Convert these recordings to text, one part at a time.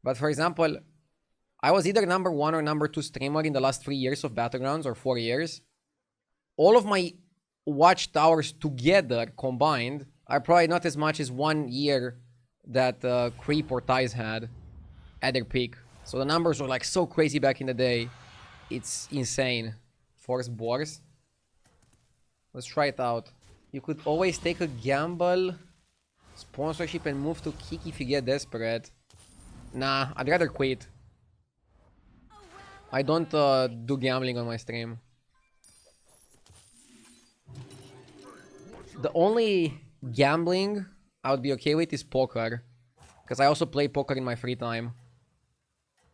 But for example, I was either number 1 or number 2 streamer in the last 3 years of Battlegrounds, or 4 years. All of my watchtowers together combined are probably not as much as 1 year that Creep or Ties had at their peak. So the numbers were like so crazy back in the day. It's insane. Force Boars. Let's try it out. You could always take a gamble, sponsorship, and move to Kick if you get desperate. Nah, I'd rather quit. I don't do gambling on my stream. The only gambling I would be okay with is poker. Because I also play poker in my free time.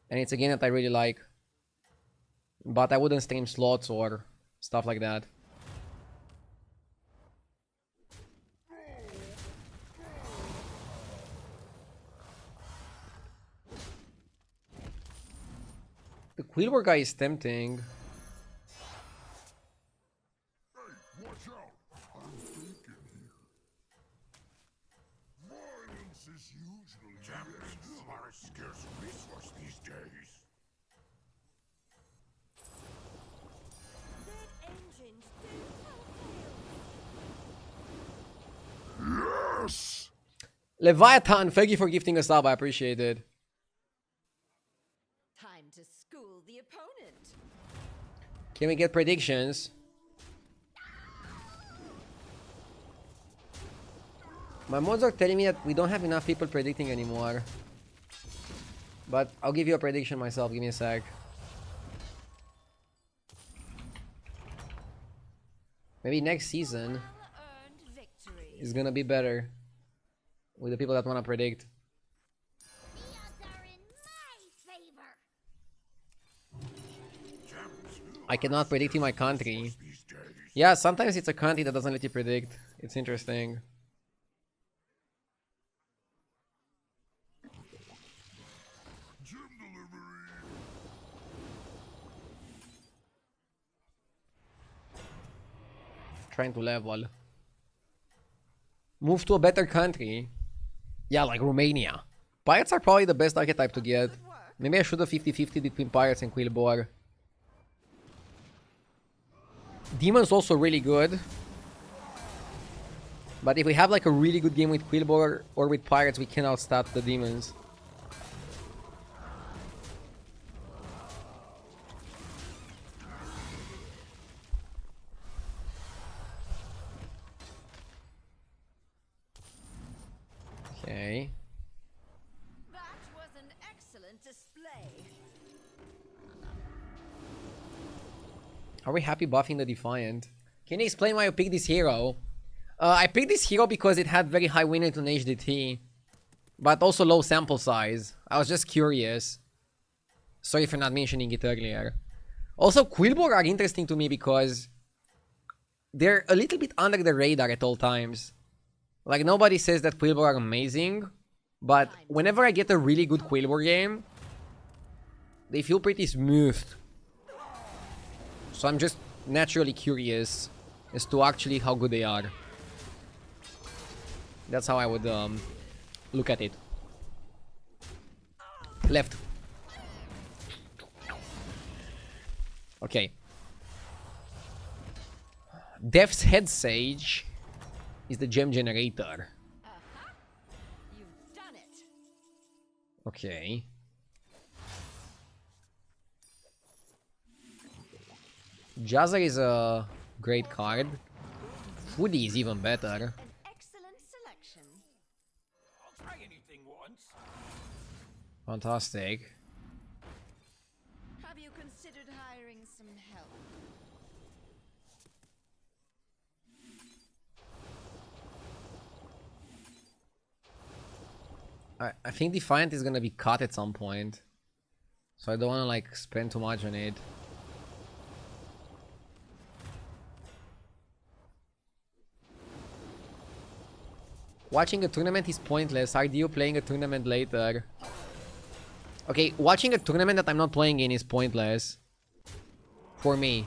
And it's a game that I really like. But I wouldn't stream slots or stuff like that. The Quillwar guy is tempting. Leviathan, thank you for gifting a sub. I appreciate it. Time to school the opponent. Can we get predictions? My mods are telling me that we don't have enough people predicting anymore. But I'll give you a prediction myself. Give me a sec. Maybe next season is gonna be better with the people that wanna predict. I cannot predict in my country. Yeah, sometimes it's a country that doesn't let you predict. It's interesting. Trying to level. Move to a better country. Yeah, like Romania. Pirates are probably the best archetype to get. Maybe I should have 50-50 between Pirates and Quillboar. Demon's also really good. But if we have like a really good game with Quillboar or with Pirates, we can outstat the Demons. Okay. That was an excellent display. Are we happy buffing the Defiant? Can you explain why you picked this hero? I picked this hero because it had very high win rate on HDT, but also low sample size. I was just curious. Sorry for not mentioning it earlier. Also, Quillboar are interesting to me because they're a little bit under the radar at all times. Like, nobody says that Quillboar are amazing, but whenever I get a really good Quillboar game, they feel pretty smooth. So I'm just naturally curious as to actually how good they are. That's how I would look at it. Left. Okay. Death's Head Sage is the gem generator. You've done it. Okay. Jazzer is a great card. Foodie is even better. An excellent selection. I'll try anything once. Fantastic. Have you considered hiring some help? I think Defiant is gonna be cut at some point. So I don't wanna like spend too much on it. Watching a tournament is pointless. Are you playing a tournament later? Okay, watching a tournament that I'm not playing in is pointless. For me.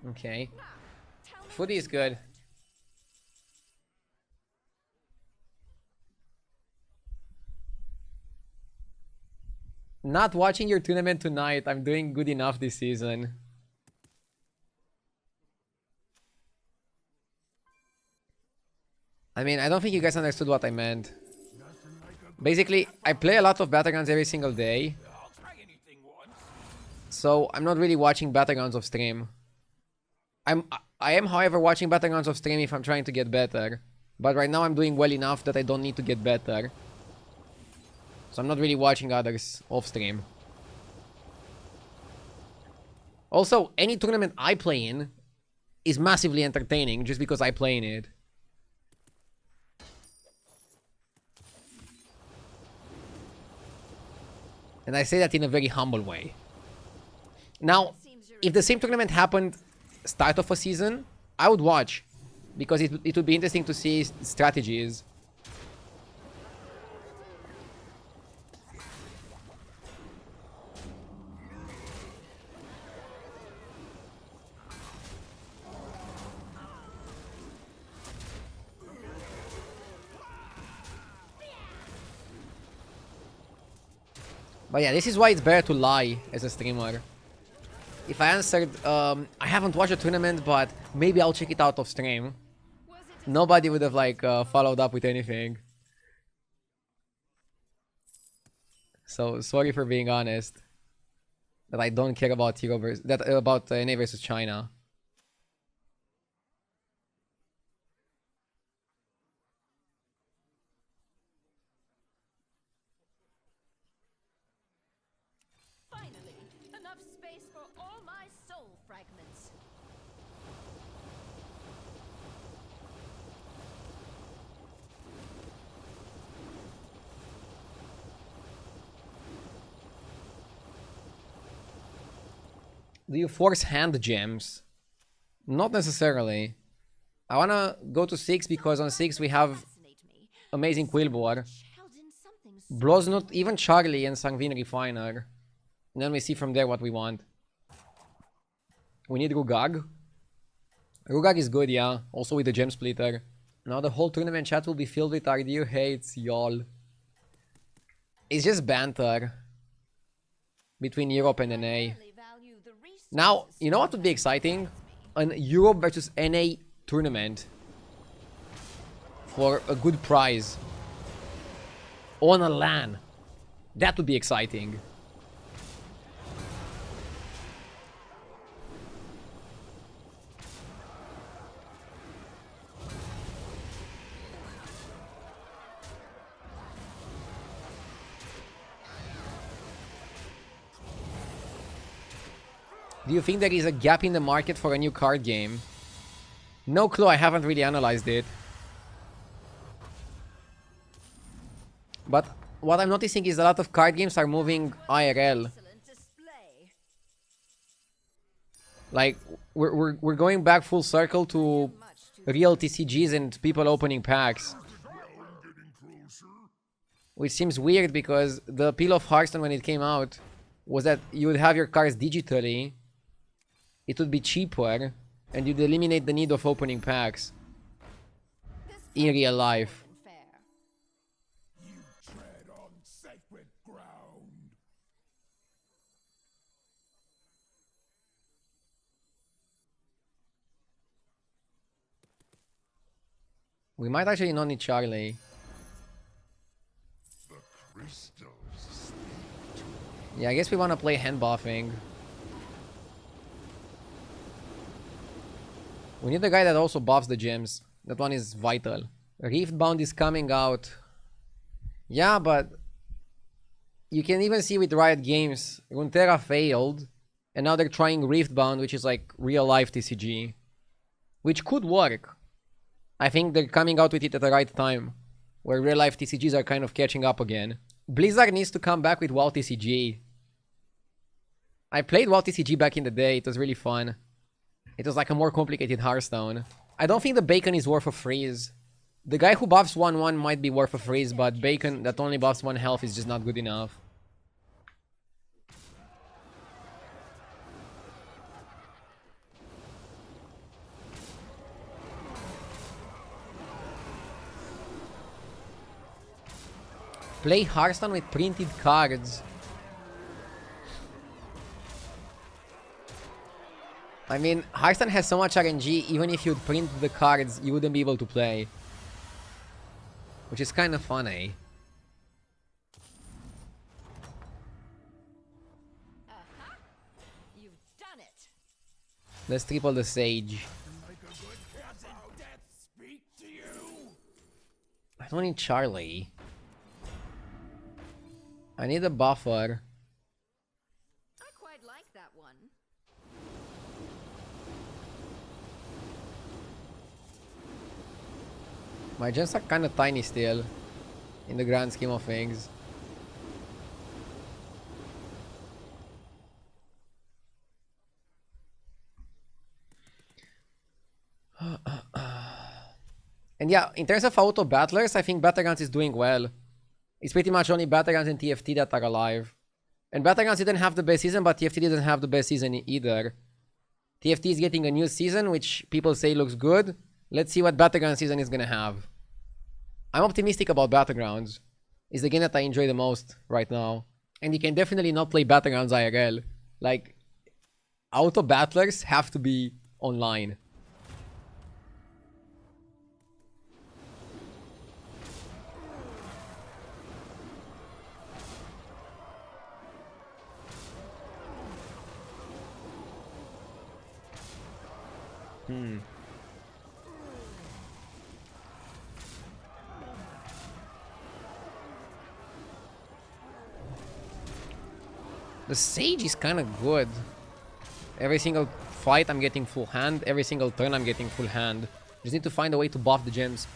Okay. Tell me Footy is good. Not watching your tournament tonight. I'm doing good enough this season. I mean, I don't think you guys understood what I meant. Basically, I play a lot of Battlegrounds every single day. I'll try anything once. So I'm not really watching Battlegrounds off stream. I am, however, watching Battlegrounds off stream if I'm trying to get better. But right now I'm doing well enough that I don't need to get better. So I'm not really watching others off stream. Also, any tournament I play in is massively entertaining just because I play in it. And I say that in a very humble way. Now, if the same tournament happened start of a season, I would watch. Because it would be interesting to see strategies. But yeah, this is why it's better to lie as a streamer. If I answered, I haven't watched a tournament, but maybe I'll check it out off stream. was it Nobody would have like followed up with anything. So sorry for being honest. That I don't care about Hero versus about NA versus China. finally enough space for all my soul fragments? Do you force hand gems? Not necessarily. I wanna go to 6 because on 6 we have Fascinate me. amazing Quillbor. Held in something so Bloznut, even Charlie and Sanguine Refiner. And then we see from there what we want. We need Rugag. Rugag is good, yeah. Also with the Gem Splitter. Now the whole tournament chat will be filled with our dear hates, y'all. It's just banter. Between Europe and NA. really value the resources. Now, you know what would be exciting? An Europe versus NA tournament. For a good prize. On a LAN. That would be exciting. Do you think there is a gap in the market for a new card game? No clue, I haven't really analyzed it. But what I'm noticing is a lot of card games are moving IRL. Excellent display. Like, we're going back full circle to real TCGs and people opening packs. Which seems weird because the appeal of Hearthstone when it came out was that you would have your cards digitally. It would be cheaper, and you'd eliminate the need of opening packs This in real life. isn't fair. You tread on sacred ground. We might actually not need Charlie. The crystals. Yeah, I guess we want to play hand buffing. We need a guy that also buffs the gems. That one is vital. Riftbound is coming out. Yeah, but you can even see with Riot Games, Runeterra failed, and now they're trying Riftbound, which is like real life TCG, which could work. I think they're coming out with it at the right time, where real life TCGs are kind of catching up again. Blizzard needs to come back with WoW TCG. I played WoW TCG back in the day. It was really fun. It was like a more complicated Hearthstone. I don't think the Bacon is worth a freeze. The guy who buffs 1-1 might be worth a freeze, but Bacon that only buffs 1 health is just not good enough. Play Hearthstone with printed cards. I mean, Hearthstone has so much RNG, even if you'd print the cards, you wouldn't be able to play. Which is kind of funny. Aha! You've done it. Let's triple the Sage. Like a good doesn't death speak to you? I don't need Charlie. I need a buffer. I quite like that one. My gens are kind of tiny still, in the grand scheme of things. And yeah, in terms of auto battlers, I think Battlegrounds is doing well. It's pretty much only Battlegrounds and TFT that are alive. And Battlegrounds didn't have the best season, but TFT didn't have the best season either. TFT is getting a new season, which people say looks good. Let's see what Battlegrounds season is gonna have. I'm optimistic about Battlegrounds. It's the game that I enjoy the most right now. And you can definitely not play Battlegrounds IRL. Like, auto battlers have to be online. The Sage is kind of good. Every single fight I'm getting full hand. Every single turn I'm getting full hand. Just need to find a way to buff the gems.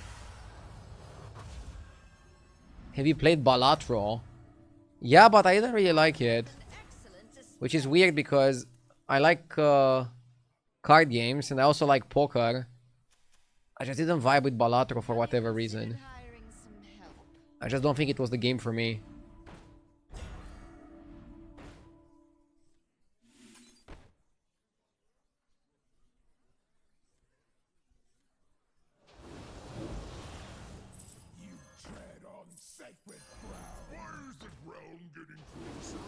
Have you played Balatro? Yeah, but I didn't really like it. Which is weird because I like card games and I also like poker. I just didn't vibe with Balatro for whatever reason. Hiring some help. I just don't think it was the game for me. You tread on sacred ground. Why is the ground getting closer?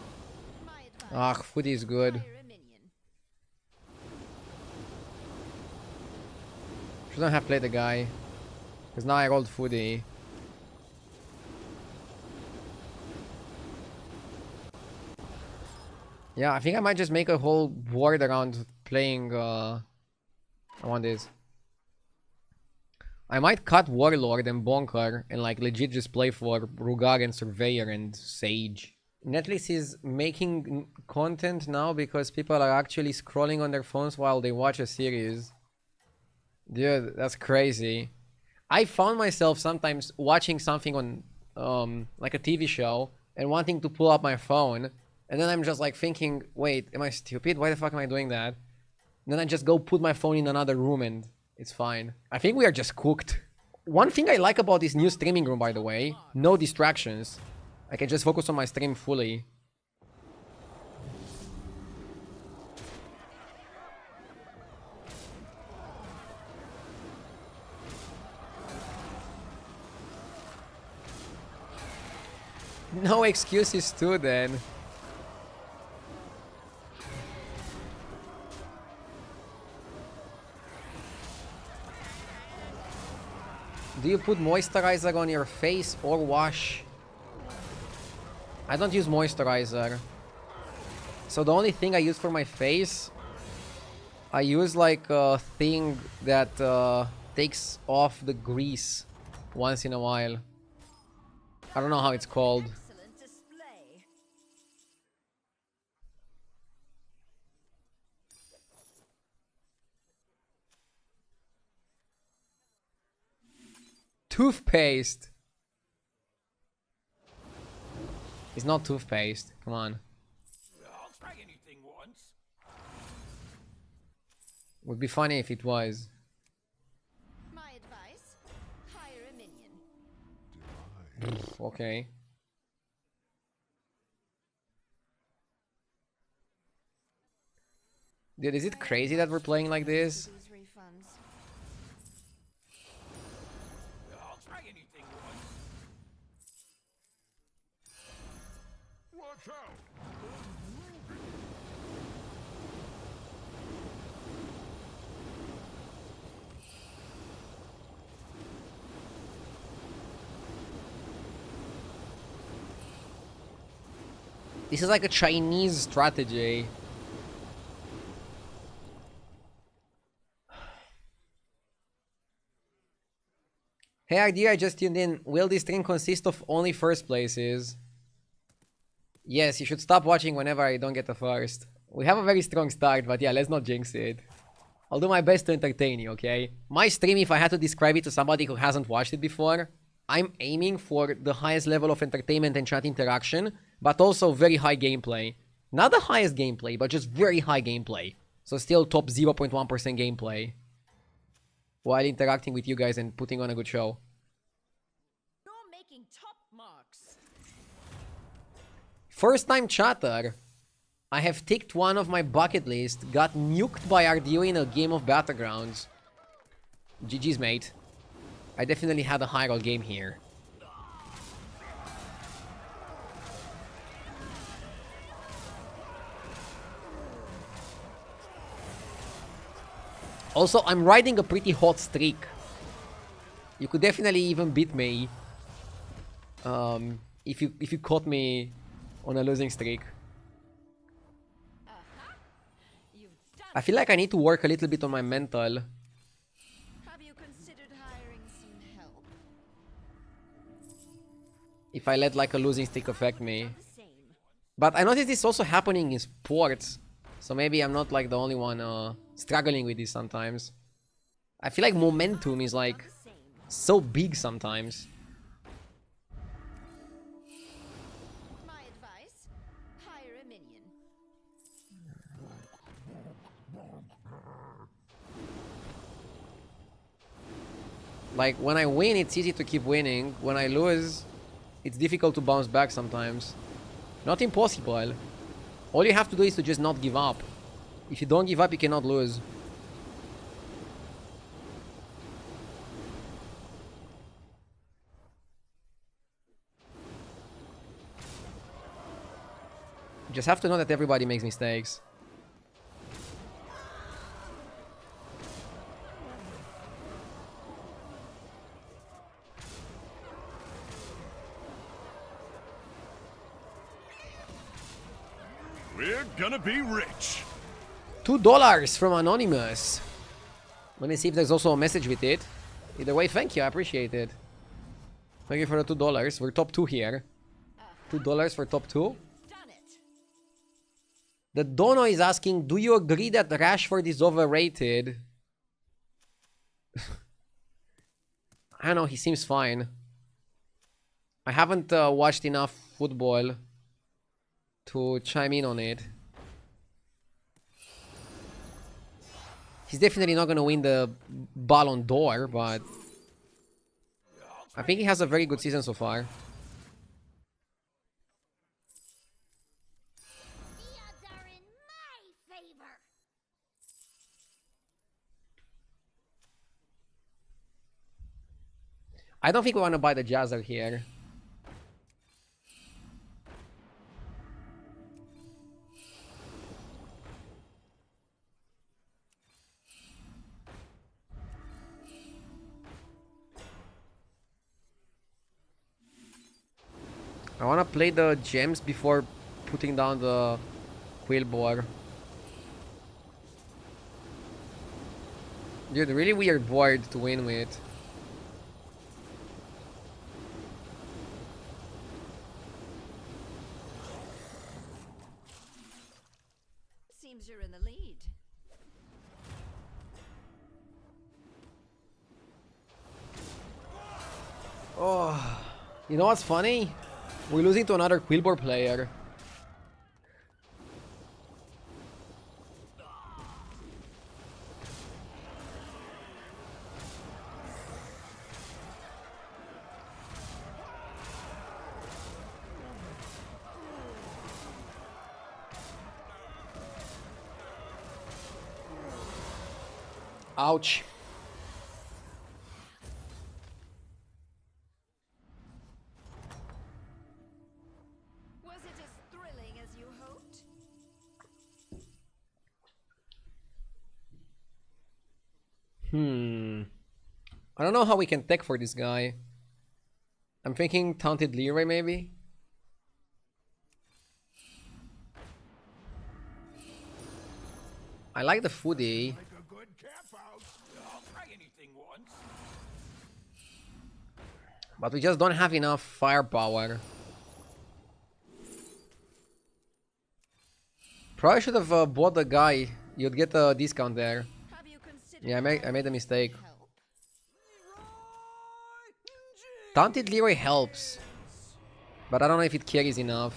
My advice. Ah, Footy is good. Hire a minion. Shouldn't have played the guy. Because now I rolled Footy. Yeah, I think I might just make a whole board around playing I want this. I might cut Warlord and Bonker and like legit just play for Rugar and Surveyor and Sage. Netflix is making content now because people are actually scrolling on their phones while they watch a series. Dude, that's crazy. I found myself sometimes watching something on like a TV show and wanting to pull up my phone, and then I'm just like thinking, wait, am I stupid? Why the fuck am I doing that? And then I just go put my phone in another room and it's fine. I think we are just cooked. One thing I like about this new streaming room, by the way, no distractions. I can just focus on my stream fully. No excuses too then. Do you put moisturizer on your face or wash? I don't use moisturizer. So the only thing I use for my face, I use like a thing that takes off the grease once in a while. I don't know how it's called. Excellent display. Toothpaste. It's not toothpaste. Come on. I'll try anything once. Would be funny if it was. My advice: hire a minion. Okay. Dude, is it crazy that we're playing like this? These refunds. I'll try anything once. This is like a Chinese strategy. Hey idea, I just tuned in. Will this stream consist of only first places? Yes, you should stop watching whenever I don't get a first. We have a very strong start, but yeah, let's not jinx it. I'll do my best to entertain you, okay? My stream, if I had to describe it to somebody who hasn't watched it before, I'm aiming for the highest level of entertainment and chat interaction, but also very high gameplay. Not the highest gameplay, but just very high gameplay. So still top 0.1% gameplay. While interacting with you guys and putting on a good show. You're making top marks. First time chatter. I have ticked one of my bucket list, got nuked by RDO in a game of Battlegrounds. GG's mate. I definitely had a high roll game here. Also, I'm riding a pretty hot streak. You could definitely even beat me if you caught me on a losing streak. You've done. I feel like I need to work a little bit on my mental. Have you considered hiring some help? If I let like a losing streak affect me. The same. But I noticed this also happening in sports. So maybe I'm not like the only one struggling with this sometimes. I feel like momentum is like The same. so big sometimes. My advice: hire a minion. Like when I win, it's easy to keep winning. When I lose, it's difficult to bounce back sometimes. Not impossible. All you have to do is to just not give up. If you don't give up, you cannot lose. You just have to know that everybody makes mistakes. We're gonna be rich. $2 from Anonymous. Let me see if there's also a message with it. Either way, thank you. I appreciate it. Thank you for the $2. We're top 2 here. $2 for top 2. Done it. The Dono is asking, do you agree that Rashford is overrated? I don't know, he seems fine. I haven't watched enough football to chime in on it. He's definitely not going to win the Ballon d'Or, but I think he has a very good season so far. The odds are in my favor. I don't think we want to buy the Jazzer here. I want to play the gems before putting down the wheelboard. Dude, really weird board to win with. Seems you're in the lead. Oh, you know what's funny? We're losing to another Quillboard player. Ouch. Was it as thrilling as you hoped? I don't know how we can tech for this guy. I'm thinking Taunted Leroy maybe? I like the foodie. Like a good camp out. I'll try anything once. But we just don't have enough firepower. Probably should have bought the guy. You'd get a discount there. Have you considered Yeah, I made a mistake. help? Taunted Leroy helps. But I don't know if it carries enough.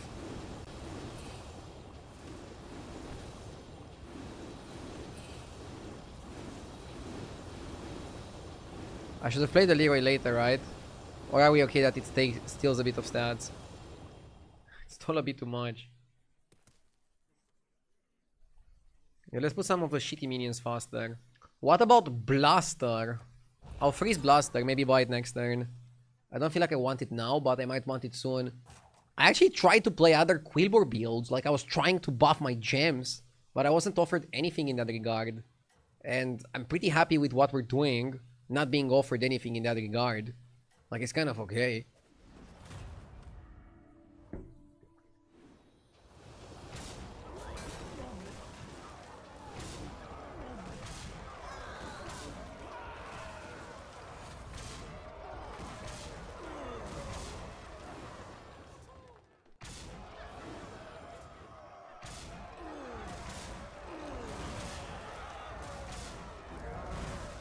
I should have played the Leroy later, right? Or are we okay that it steals a bit of stats? It's still a bit too much. Yeah, let's put some of the shitty minions faster. What about Blaster? I'll freeze Blaster, maybe buy it next turn. I don't feel like I want it now, but I might want it soon. I actually tried to play other Quilboar builds, like I was trying to buff my gems, but I wasn't offered anything in that regard. And I'm pretty happy with what we're doing, not being offered anything in that regard. Like, it's kind of okay.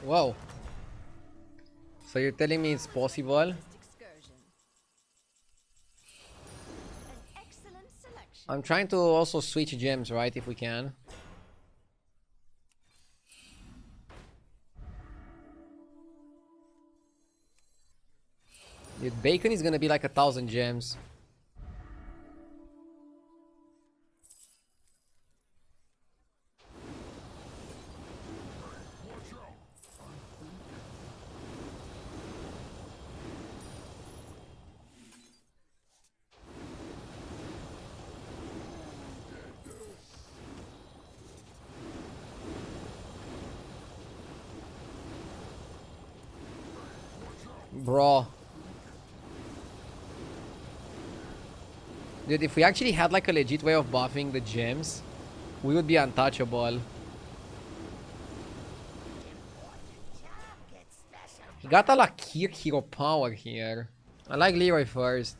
Whoa. So you're telling me it's possible? Excursion. An excellent selection. I'm trying to also switch gems, right? If we can. Dude, bacon is gonna be like 1,000 gems. Bro. Dude, if we actually had like a legit way of buffing the gems, we would be untouchable. He got a Lakir hero power here. I like Leroy first.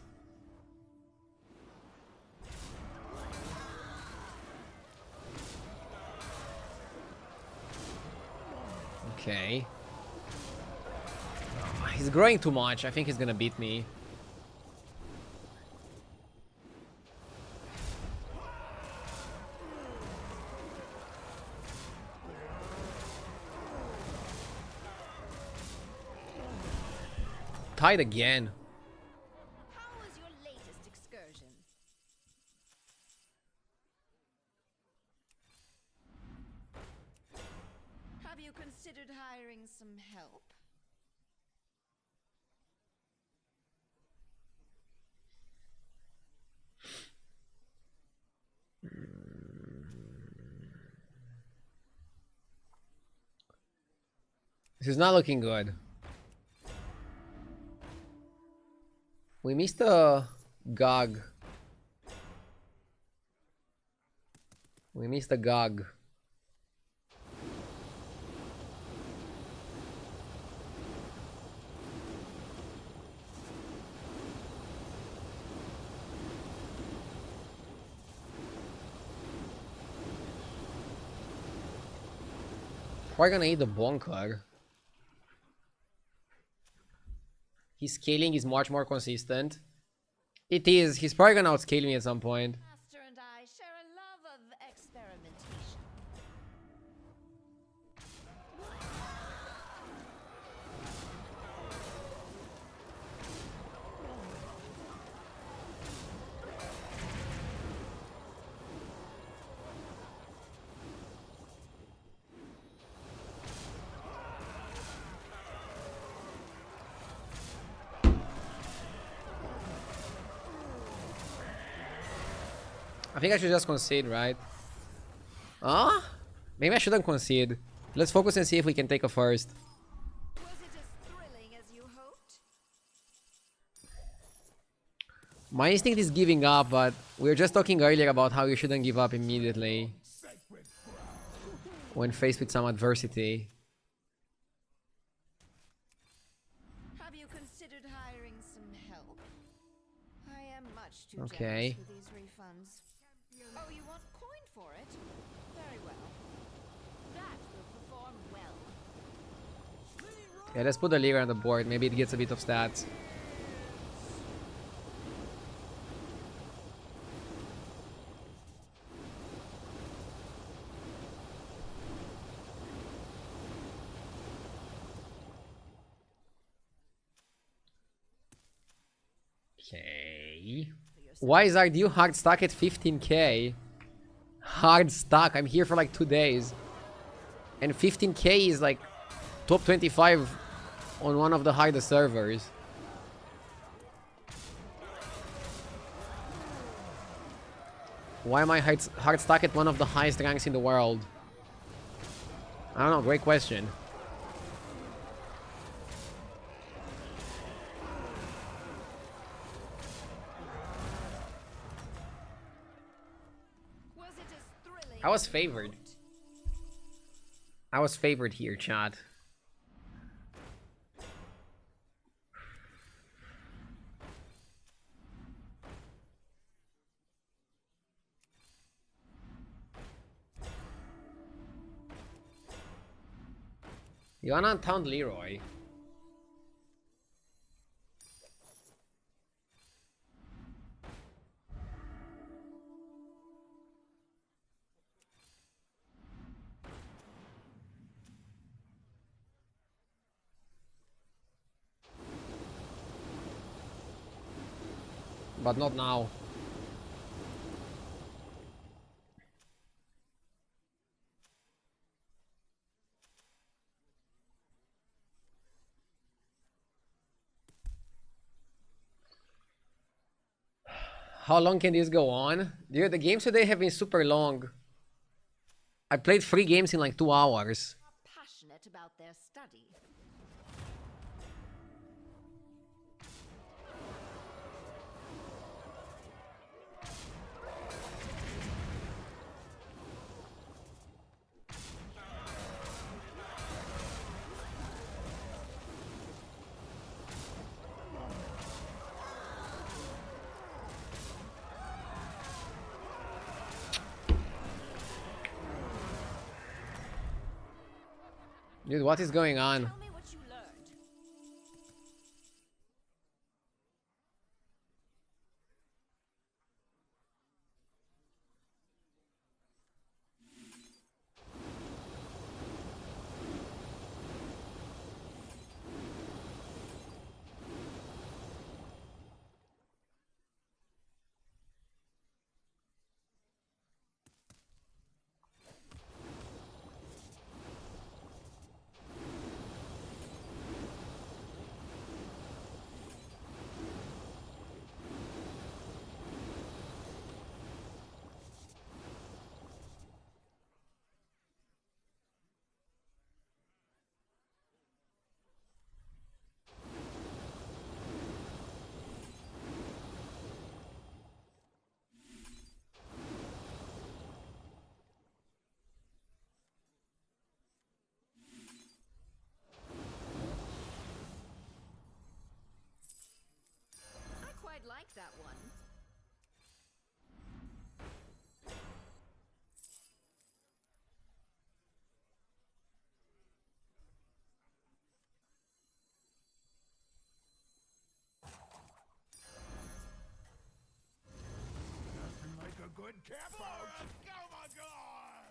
Okay. He's growing too much. I think he's gonna beat me. Tied again. How was your latest excursion? Have you considered hiring some help? This is not looking good. We missed a Gog. We missed a Gog. We're gonna eat the Bonker. His scaling is much more consistent. It is. He's probably gonna outscale me at some point. Master and I share a love of experimentation. I think I should just concede, right? Ah? Maybe I shouldn't concede. Let's focus and see if we can take a first. Was it as thrilling as you hoped? My instinct is giving up, but we were just talking earlier about how you shouldn't give up immediately. Sacred ground. when faced with some adversity. Have you considered hiring some help? I am much too Okay. generous with these refunds. Oh, you want coin for it? Very well. That will perform well. Yeah, let's put the Lyra on the board. Maybe it gets a bit of stats. Okay. Why is Ardew hard stuck at 15k? Hard stuck. I'm here for like 2 days. And 15k is like top 25 on one of the hardest servers. Why am I hard stuck at one of the highest ranks in the world? I don't know, great question. Was it as thrilling I was as you favored. hoped? I was favored here, chat. You wanna taunt Leroy? But not now. How long can this go on? Dude, the games today have been super long. I played 3 games in like 2 hours. Passionate about their study. Dude, what is going on? Tell me what you learned. I quite like that one. Nothing like a good cap out. Oh my god!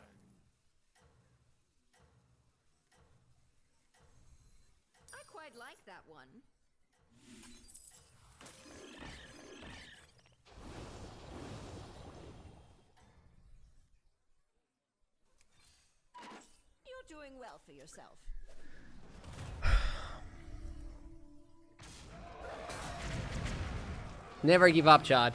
I quite like that one. You're doing well for yourself. Never give up, Chad.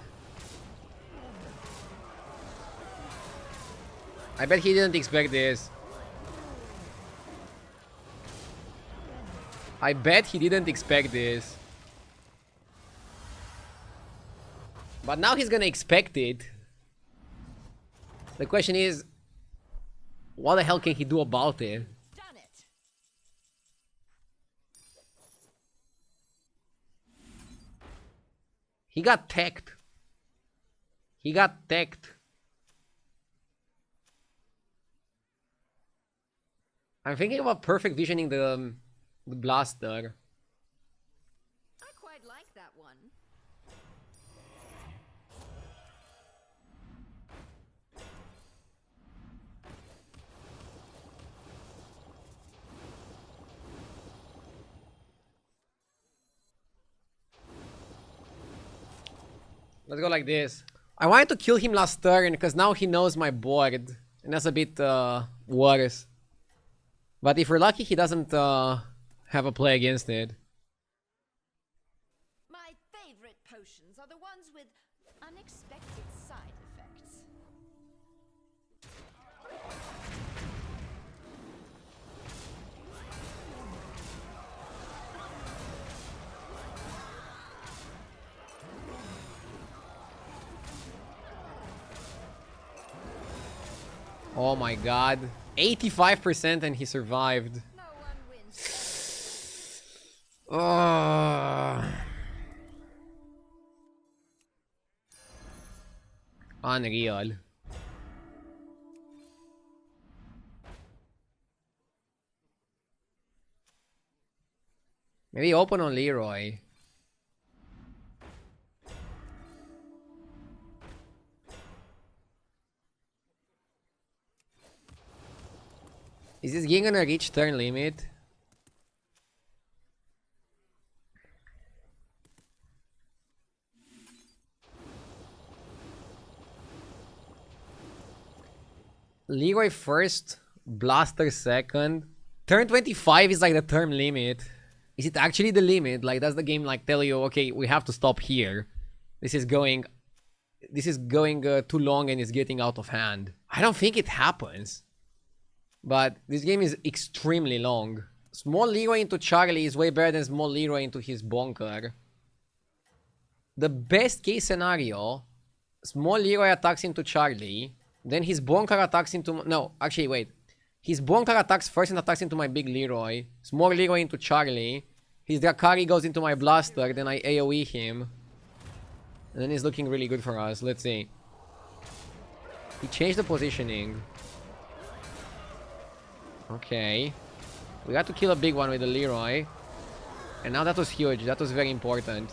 I bet he didn't expect this. I bet he didn't expect this. But now he's gonna expect it. The question is, What the hell can he do about it? Done it. He got teched. He got teched. I'm thinking about perfect visioning the blaster. I quite like that one. Let's go like this. I wanted to kill him last turn because now he knows my board. And that's a bit worse. But if we're lucky, he doesn't have a play against it. My favorite potions are the ones with unexpected side effects. Oh my god. 85% and he survived. No one wins. Unreal. Maybe open on Leroy. Is this game gonna reach turn limit? Leroy first, Blaster second. Turn 25 is like the term limit. Is it actually the limit? Like, does the game like tell you, okay, we have to stop here? This is going too long and it's getting out of hand. I don't think it happens. But this game is extremely long. Small Leroy into Charlie is way better than small Leroy into his Bonker. The best case scenario, small Leroy attacks into Charlie, then his Bonker attacks into... No, actually, wait. His Bonker attacks first and attacks into my big Leroy. Small Leroy into Charlie. His Drakari goes into my Blaster, then I AoE him. And then he's looking really good for us. Let's see. He changed the positioning. Okay. We got to kill a big one with the Leroy. And now that was huge. That was very important.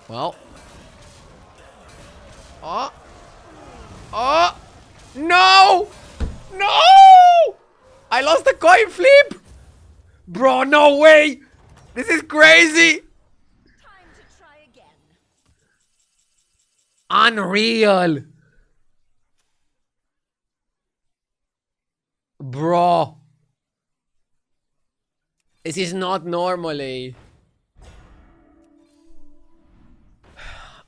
Well. Oh. Oh. No. No. I lost the coin flip. Bro, no way. This is crazy. Time to try again. Unreal. Bro. This is not normally.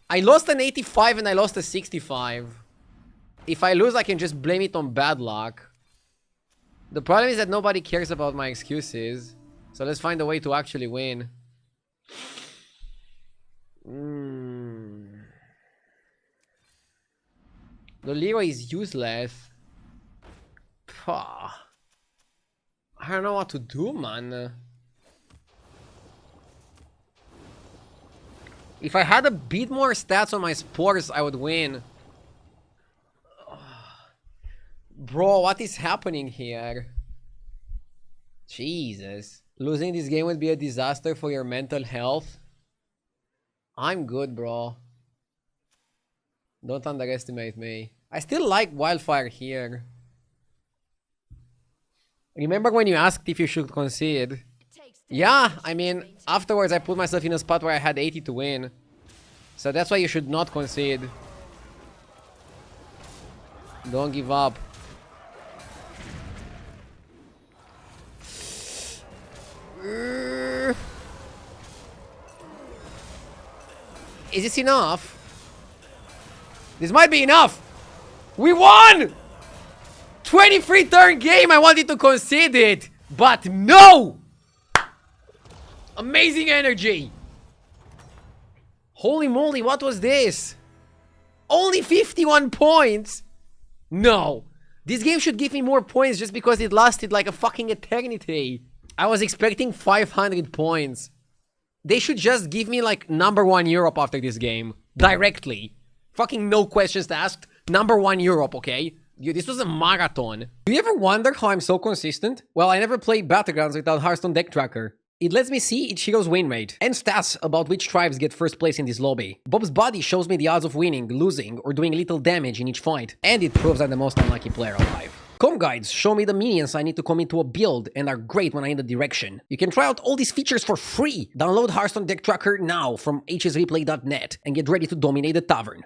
I lost an 85 and I lost a 65. If I lose, I can just blame it on bad luck. The problem is that nobody cares about my excuses. So let's find a way to actually win. The Leroy is useless. I don't know what to do, man. If I had a bit more stats on my spores, I would win. Bro, what is happening here? Jesus. Losing this game would be a disaster for your mental health. I'm good, bro. Don't underestimate me. I still like Wildfire here. Remember when you asked if you should concede? Yeah, I mean, afterwards I put myself in a spot where I had 80 to win. So that's why you should not concede. Don't give up. Is this enough? This might be enough. We won! 23 turn game. I wanted to concede it, but no! Amazing energy. Holy moly, what was this? Only 51 points? No. This game should give me more points just because it lasted like a fucking eternity. I was expecting 500 points. They should just give me like #1 Europe after this game. Directly. Fucking no questions asked. #1 Europe, okay? Dude, this was a marathon. Do you ever wonder how I'm so consistent? Well, I never played Battlegrounds without Hearthstone Deck Tracker. It lets me see each hero's win rate, and stats about which tribes get first place in this lobby. Bob's body shows me the odds of winning, losing, or doing little damage in each fight, and it proves I'm the most unlucky player alive. Com guides show me the minions I need to commit to a build and are great when I need a direction. You can try out all these features for free! Download Hearthstone Deck Tracker now from hsreplay.net and get ready to dominate the tavern.